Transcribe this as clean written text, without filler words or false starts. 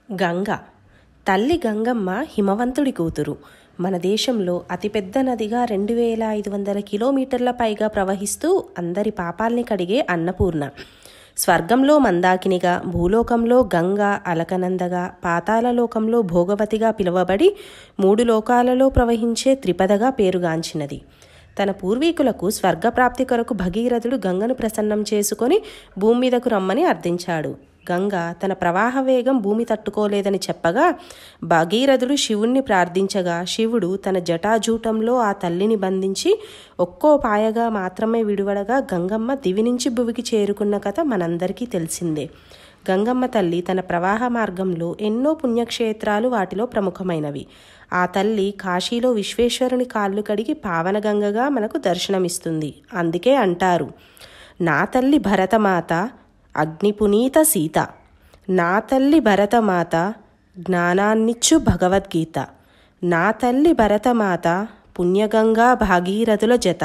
గంగ. తల్లి గంగమ్మ హిమవంతుడి కూతురు. మన దేశంలో అతిపెద్ద నదిగా 2500 కిలోమీటర్ల పైగా ప్రవహిస్తూ అందరి పాపాల్ని కడిగే అన్నపూర్ణ. స్వర్గంలో మందాకినిగా, భూలోకంలో గంగా అలకనందగా, పాతాళలోకంలో భోగవతిగా పిలువబడి 3 లోకాలలో ప్రవహించే త్రిపదగా పేరుగాంచినది. తన పూర్వీకులకు స్వర్గప్రాప్తి కొరకు భగీరథుడు గంగను ప్రసన్నం చేసుకొని భూమి మీదకు రమ్మని అర్థించాడు. గంగ తన ప్రవాహ వేగం భూమి తట్టుకోలేదని చెప్పగా భగీరథుడు శివుణ్ణి ప్రార్థించగా శివుడు తన జటాజూటంలో ఆ తల్లిని బంధించి ఒక్కో పాయగా మాత్రమే విడువడగా గంగమ్మ దివి నుంచి భువికి చేరుకున్న కథ మనందరికీ తెలిసిందే. గంగమ్మ తల్లి తన ప్రవాహ మార్గంలో ఎన్నో పుణ్యక్షేత్రాలు వాటిలో ప్రముఖమైనవి. ఆ తల్లి కాశీలో విశ్వేశ్వరుని కాళ్ళు కడిగి పావనగంగగా మనకు దర్శనమిస్తుంది. అందుకే అంటారు, నా తల్లి భరతమాత అగ్నిపునీత సీత, నా తల్లి భరతమాత జ్ఞానాన్నిచ్చు భగవద్గీత, నా తల్లి భరతమాత పుణ్యగంగా భాగీరథుల జత.